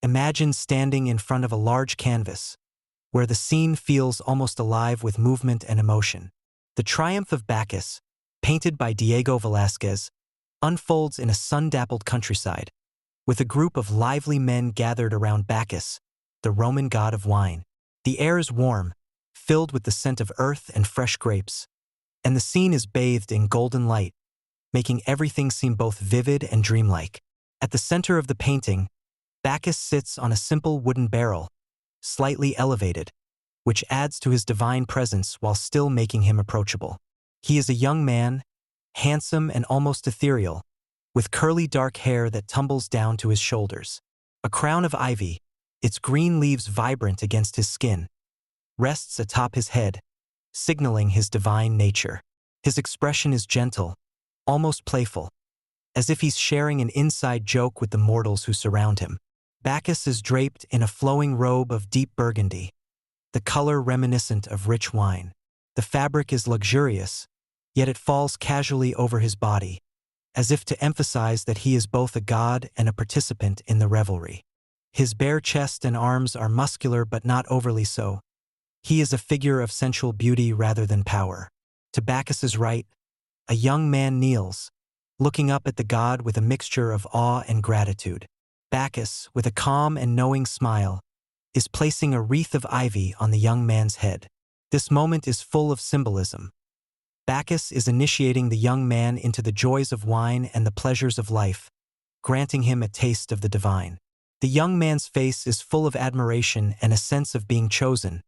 Imagine standing in front of a large canvas, where the scene feels almost alive with movement and emotion. The Triumph of Bacchus, painted by Diego Velázquez, unfolds in a sun-dappled countryside, with a group of lively men gathered around Bacchus, the Roman god of wine. The air is warm, filled with the scent of earth and fresh grapes, and the scene is bathed in golden light, making everything seem both vivid and dreamlike. At the center of the painting, Bacchus sits on a simple wooden barrel, slightly elevated, which adds to his divine presence while still making him approachable. He is a young man, handsome and almost ethereal, with curly dark hair that tumbles down to his shoulders. A crown of ivy, its green leaves vibrant against his skin, rests atop his head, signaling his divine nature. His expression is gentle, almost playful, as if he's sharing an inside joke with the mortals who surround him. Bacchus is draped in a flowing robe of deep burgundy, the color reminiscent of rich wine. The fabric is luxurious, yet it falls casually over his body, as if to emphasize that he is both a god and a participant in the revelry. His bare chest and arms are muscular but not overly so. He is a figure of sensual beauty rather than power. To Bacchus's right, a young man kneels, looking up at the god with a mixture of awe and gratitude. Bacchus, with a calm and knowing smile, is placing a wreath of ivy on the young man's head. This moment is full of symbolism. Bacchus is initiating the young man into the joys of wine and the pleasures of life, granting him a taste of the divine. The young man's face is full of admiration and a sense of being chosen,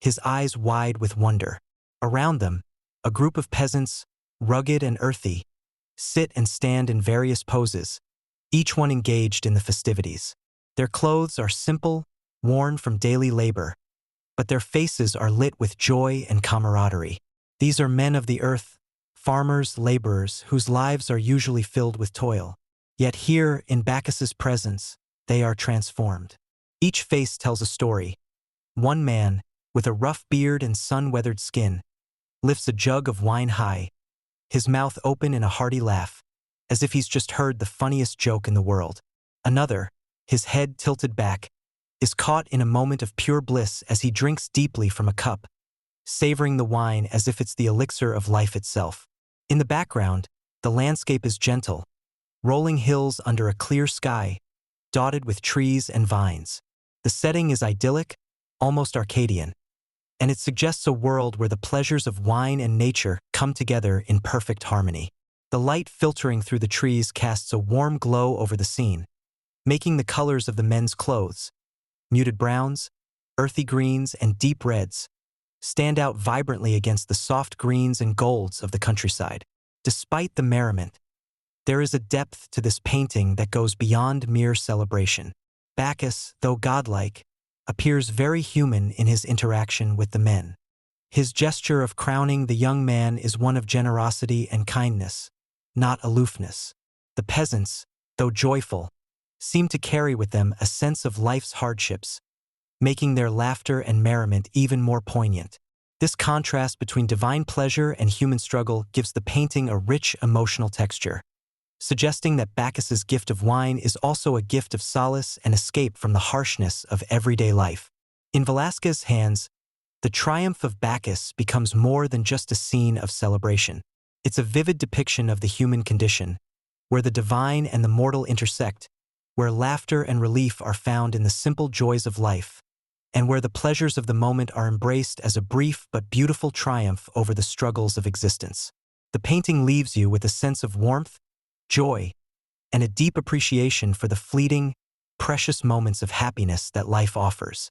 his eyes wide with wonder. Around them, a group of peasants, rugged and earthy, sit and stand in various poses, each one engaged in the festivities. Their clothes are simple, worn from daily labor, but their faces are lit with joy and camaraderie. These are men of the earth, farmers, laborers, whose lives are usually filled with toil. Yet here, in Bacchus's presence, they are transformed. Each face tells a story. One man, with a rough beard and sun-weathered skin, lifts a jug of wine high, his mouth open in a hearty laugh, as if he's just heard the funniest joke in the world. Another, his head tilted back, is caught in a moment of pure bliss as he drinks deeply from a cup, savoring the wine as if it's the elixir of life itself. In the background, the landscape is gentle, rolling hills under a clear sky, dotted with trees and vines. The setting is idyllic, almost Arcadian, and it suggests a world where the pleasures of wine and nature come together in perfect harmony. The light filtering through the trees casts a warm glow over the scene, making the colors of the men's clothes, muted browns, earthy greens, and deep reds, stand out vibrantly against the soft greens and golds of the countryside. Despite the merriment, there is a depth to this painting that goes beyond mere celebration. Bacchus, though godlike, appears very human in his interaction with the men. His gesture of crowning the young man is one of generosity and kindness, not aloofness. The peasants, though joyful, seem to carry with them a sense of life's hardships, making their laughter and merriment even more poignant. This contrast between divine pleasure and human struggle gives the painting a rich emotional texture, suggesting that Bacchus's gift of wine is also a gift of solace and escape from the harshness of everyday life. In Velázquez's hands, the Triumph of Bacchus becomes more than just a scene of celebration. It's a vivid depiction of the human condition, where the divine and the mortal intersect, where laughter and relief are found in the simple joys of life, and where the pleasures of the moment are embraced as a brief but beautiful triumph over the struggles of existence. The painting leaves you with a sense of warmth, joy, and a deep appreciation for the fleeting, precious moments of happiness that life offers.